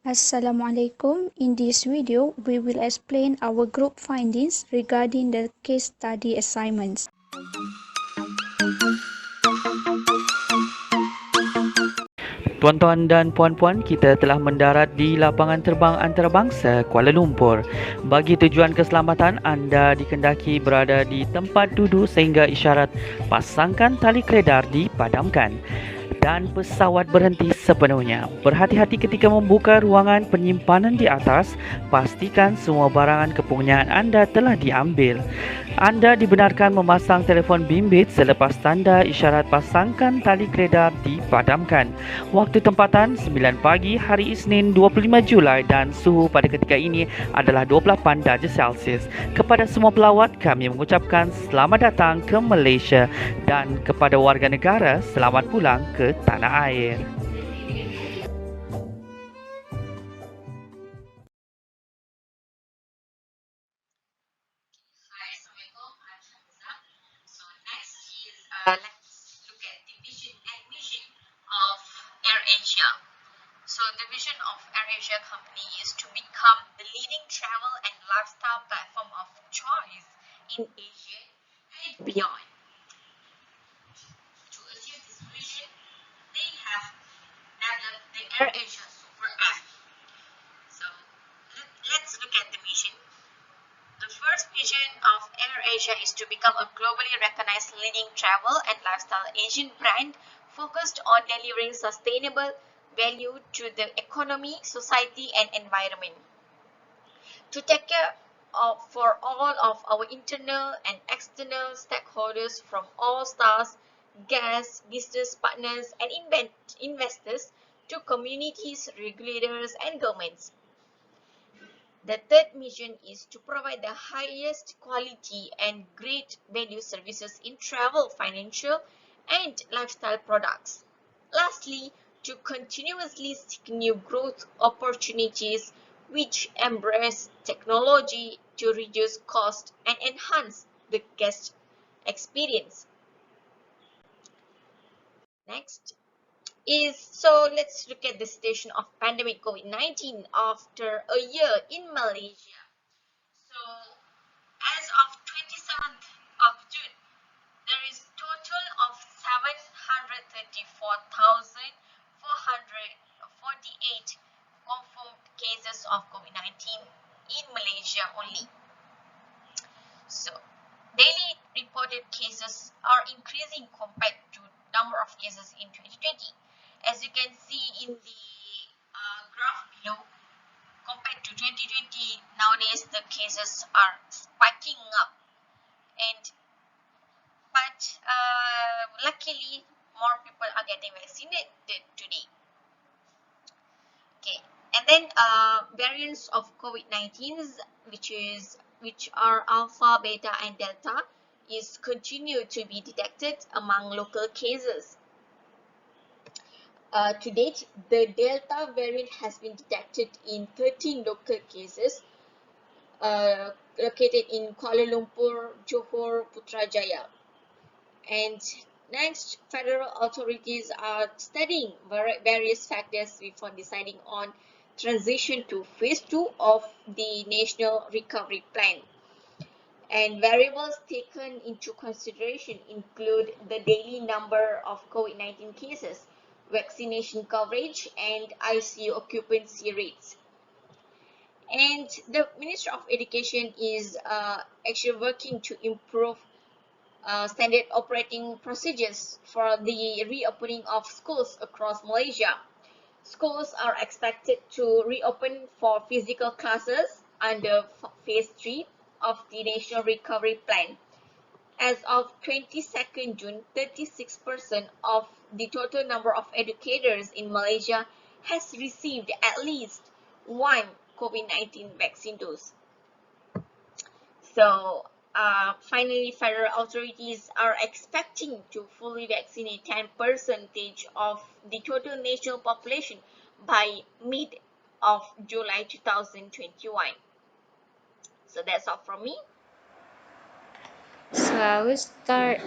Assalamualaikum. In this video, we will explain our group findings regarding the case study assignments. Tuan-tuan dan puan-puan, kita telah mendarat di lapangan terbang antarabangsa Kuala Lumpur. Bagi tujuan keselamatan, anda dikendaki berada di tempat duduk sehingga isyarat pasangkan tali keledar dipadamkan dan pesawat berhenti sepenuhnya. Berhati-hati ketika membuka ruangan penyimpanan di atas. Pastikan semua barangan kepunyaan anda telah diambil. Anda dibenarkan memasang telefon bimbit selepas tanda isyarat pasangkan tali keledar dipadamkan. Waktu tempatan 9 pagi hari Isnin 25 Julai dan suhu pada ketika ini adalah 28 darjah Celsius. Kepada semua pelawat, kami mengucapkan selamat datang ke Malaysia dan kepada warga negara, selamat pulang ke tanah air. Let's look at the vision and mission of AirAsia. So the vision of AirAsia company is to become the leading travel and lifestyle platform of choice in Asia and beyond. To achieve this vision, they have developed the AirAsia Super App. So let's look at the mission. The first vision of AirAsia is to become a globally recognized leading travel and lifestyle Asian brand focused on delivering sustainable value to the economy, society, and environment. To take care of for all of our internal and external stakeholders from all stars, guests, business partners, and investors to communities, regulators, and governments. The third mission is to provide the highest quality and great value services in travel, financial, and lifestyle products. Lastly, to continuously seek new growth opportunities which embrace technology to reduce cost and enhance the guest experience. Next. Let's look at the situation of pandemic COVID-19 after a year in Malaysia. So as of 27th of June, there is total of 734,448 confirmed cases of COVID-19 in Malaysia only. So daily reported cases are increasing compared to number of cases in 2020. As you can see in the graph below, compared to 2020, nowadays the cases are spiking up. But luckily, more people are getting vaccinated today. Okay, and then variants of COVID-19, which are alpha, beta, and delta, is continued to be detected among local cases. To date, the Delta variant has been detected in 13 local cases located in Kuala Lumpur, Johor, Putrajaya. And next, federal authorities are studying various factors before deciding on transition to phase 2 of the National Recovery Plan. And variables taken into consideration include the daily number of COVID-19 cases, vaccination coverage, and ICU occupancy rates. And the Ministry of Education is actually working to improve standard operating procedures for the reopening of schools across Malaysia. Schools are expected to reopen for physical classes under phase 3 of the National Recovery Plan. As of 22nd June, 36% of the total number of educators in Malaysia has received at least one COVID-19 vaccine dose. So, finally, federal authorities are expecting to fully vaccinate 10% of the total national population by mid of July 2021. So that's all from me. So I will start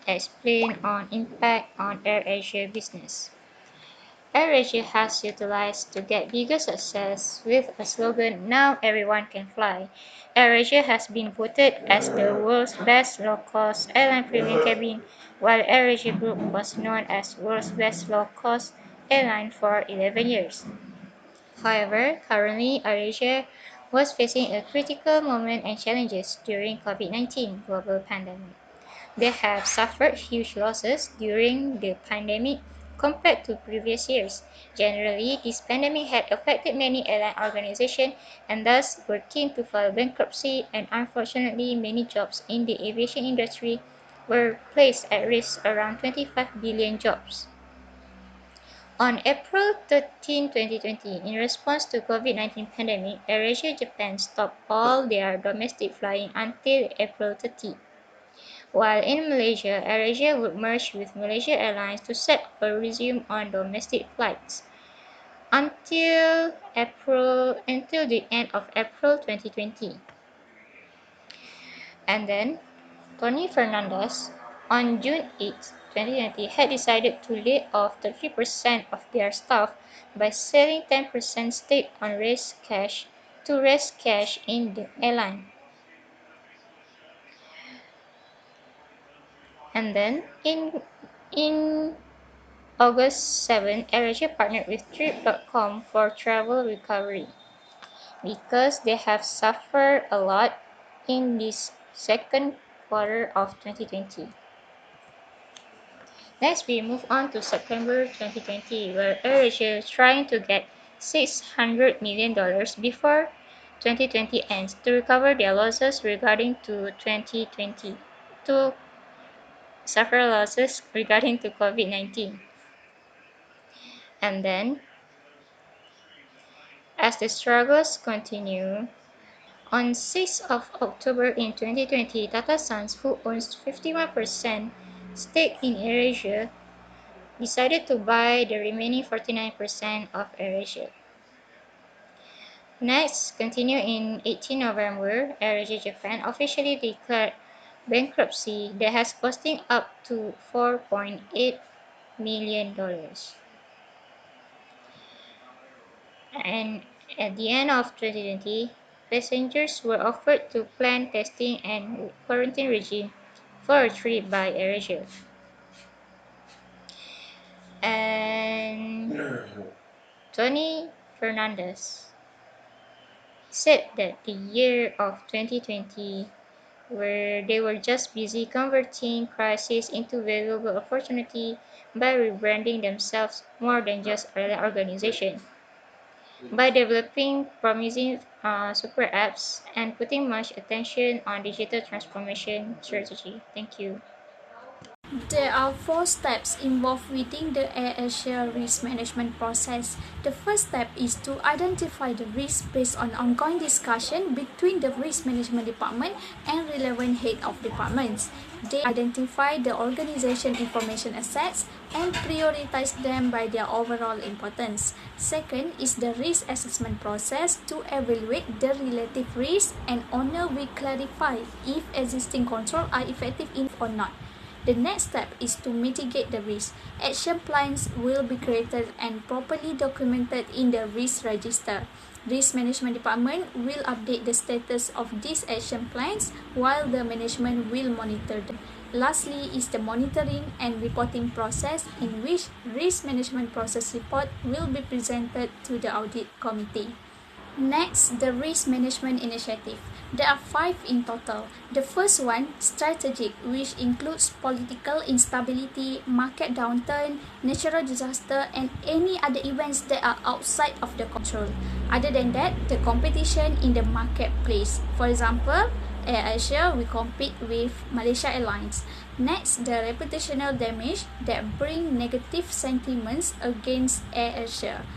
explain on impact on AirAsia business. AirAsia has utilized to get bigger success with a slogan, "Now everyone can fly." AirAsia has been voted as the world's best low-cost airline premium cabin, while AirAsia Group was known as world's best low-cost airline for 11 years. However, currently AirAsia was facing a critical moment and challenges during COVID-19 global pandemic. They have suffered huge losses during the pandemic compared to previous years. Generally, this pandemic had affected many airline organizations and thus were keen to file bankruptcy, and unfortunately, many jobs in the aviation industry were placed at risk, around 25 billion jobs. On April 13, 2020, in response to COVID-19 pandemic, AirAsia Japan stopped all their domestic flying until April 30. While in Malaysia, AirAsia would merge with Malaysia Airlines to set up a resume on domestic flights until the end of April 2020. And then Tony Fernandez on June 8, 2020 had decided to lay off 30% of their staff by selling 10% stake on raise cash in the airline. And then in August 7, AirAsia partnered with Trip.com for travel recovery because they have suffered a lot in this second quarter of 2020. Next, we move on to September 2020, where AirAsia is trying to get $600 million before 2020 ends to recover their losses regarding to 2020 to suffer losses regarding to COVID-19. And then, as the struggles continue, on 6 of October in 2020, Tata Sons, who owns 51% stake in AirAsia, decided to buy the remaining 49% of AirAsia. Next, continue in 18 November, AirAsia Japan officially declared bankruptcy that has costing up to $4.8 million. And at the end of 2020, passengers were offered to plan testing and quarantine regime for a trip by AirAsia. And Tony Fernandez said that the year of 2020 where they were just busy converting crisis into valuable opportunity by rebranding themselves more than just an organization, by developing promising super apps and putting much attention on digital transformation strategy. Thank you. There are 4 steps involved within the AirAsia risk management process. The first step is to identify the risk based on ongoing discussion between the risk management department and relevant head of departments. They identify the organization information assets and prioritize them by their overall importance. Second is the risk assessment process to evaluate the relative risk, and owner will clarify if existing controls are effective enough or not. The next step is to mitigate the risk. Action plans will be created and properly documented in the risk register. Risk management department will update the status of these action plans while the management will monitor them. Lastly is the monitoring and reporting process, in which risk management process report will be presented to the audit committee. Next, the risk management initiative. There are 5 in total. The first one, strategic, which includes political instability, market downturn, natural disaster, and any other events that are outside of the control. Other than that, the competition in the marketplace. For example, AirAsia will compete with Malaysia Airlines. Next, the reputational damage that bring negative sentiments against AirAsia.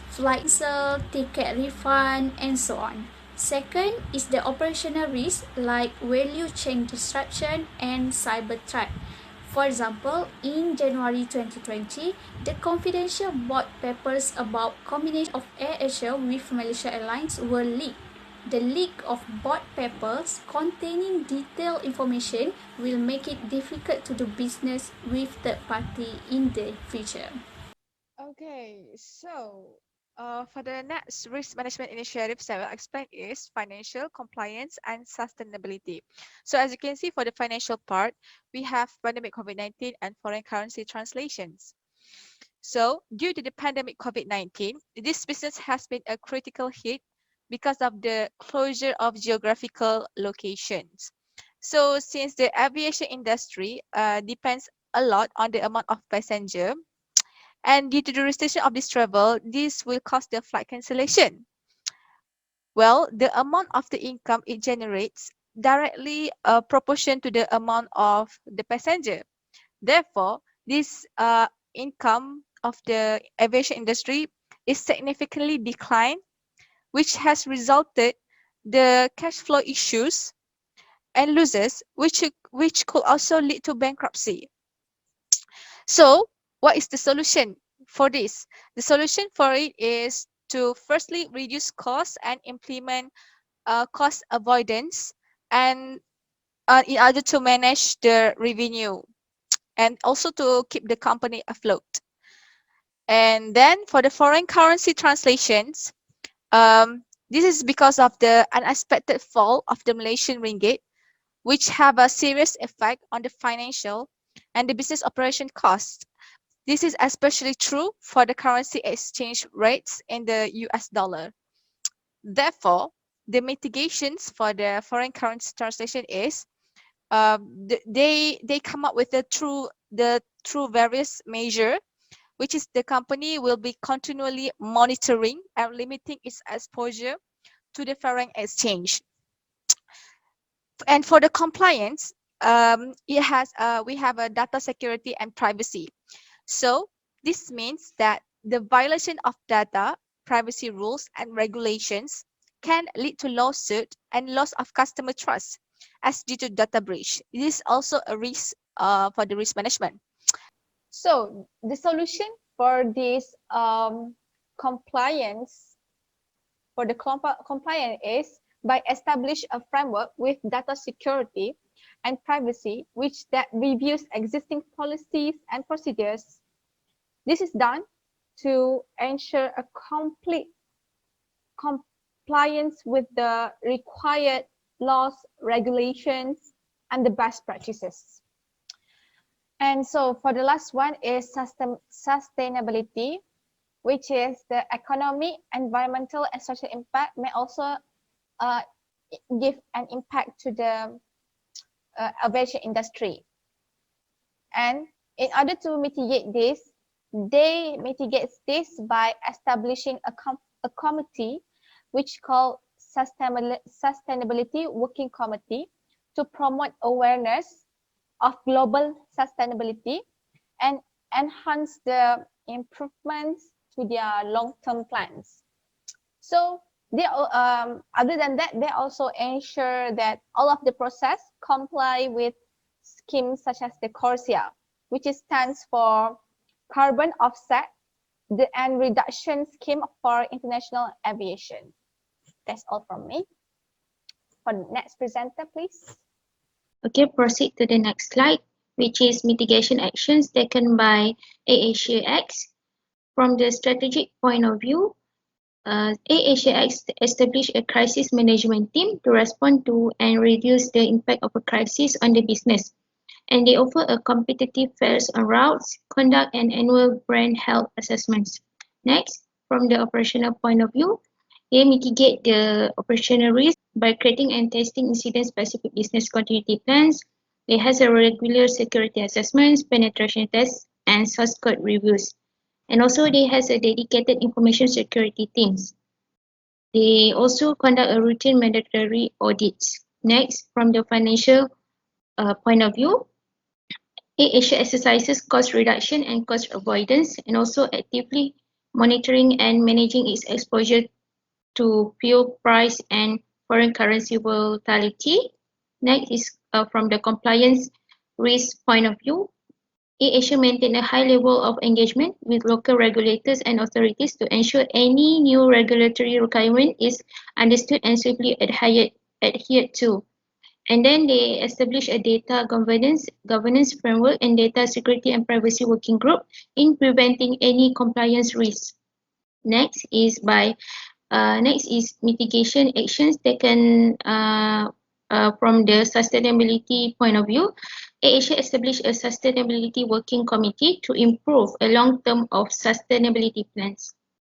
Flight cancel, ticket refund, and so on. Second is the operational risk like value chain disruption and cyber threat. For example, in January 2020, the confidential board papers about combination of AirAsia with Malaysia Airlines were leaked. The leak of board papers containing detailed information will make it difficult to do business with third party in the future. Okay, so for the next risk management initiatives that I will explain is financial, compliance, and sustainability. So as you can see, for the financial part, we have pandemic COVID-19 and foreign currency translations. So due to the pandemic COVID-19, this business has been a critical hit because of the closure of geographical locations. So since the aviation industry depends a lot on the amount of passenger, and due to the restriction of this travel, this will cause the flight cancellation. Well, the amount of the income it generates directly proportion to the amount of the passenger. Therefore, this income of the aviation industry is significantly declined, which has resulted the cash flow issues and losses, which could also lead to bankruptcy. So, what is the solution for this? The solution for it is to firstly reduce costs and implement cost avoidance, and in order to manage the revenue and also to keep the company afloat. And then for the foreign currency translations, this is because of the unexpected fall of the Malaysian ringgit, which have a serious effect on the financial and the business operation costs. This is especially true for the currency exchange rates in the US dollar. Therefore, the mitigations for the foreign currency translation is they come up with the true various measure, which is the company will be continually monitoring and limiting its exposure to the foreign exchange. And for the compliance, we have a data security and privacy. So this means that the violation of data privacy rules and regulations can lead to lawsuit and loss of customer trust as due to data breach. It is also a risk for the risk management. So the solution for this compliance compliance is by establish a framework with data security and privacy, which that reviews existing policies and procedures. This is done to ensure a complete compliance with the required laws, regulations, and the best practices. And so for the last one is sustainability, which is the economic, environmental, and social impact may also give an impact to the aviation industry. And in order to mitigate this, they mitigate this by establishing a committee which called Sustainability Working Committee to promote awareness of global sustainability and enhance the improvements to their long-term plans. So they other than that, they also ensure that all of the process comply with schemes such as the CORSIA, which stands for Carbon Offset and Reduction Scheme for International Aviation. That's all from me. For the next presenter, please. Okay, proceed to the next slide, which is mitigation actions taken by AirAsia X. From the strategic point of view, AirAsia X established a crisis management team to respond to and reduce the impact of a crisis on the business. And they offer a competitive fares on routes, conduct an annual brand health assessments. Next, from the operational point of view, they mitigate the operational risk by creating and testing incident-specific business continuity plans. It has a regular security assessments, penetration tests, and source code reviews. And also, they has a dedicated information security teams. They also conduct a routine mandatory audits. Next, from the financial point of view, AirAsia exercises cost reduction and cost avoidance, and also actively monitoring and managing its exposure to fuel price and foreign currency volatility. Next is from the compliance risk point of view. AirAsia maintains a high level of engagement with local regulators and authorities to ensure any new regulatory requirement is understood and swiftly adhered to. And then they establish a data governance framework and data security and privacy working group in preventing any compliance risk. Next is mitigation actions taken from the sustainability point of view. AirAsia established a sustainability working committee to improve a long term of sustainability plans.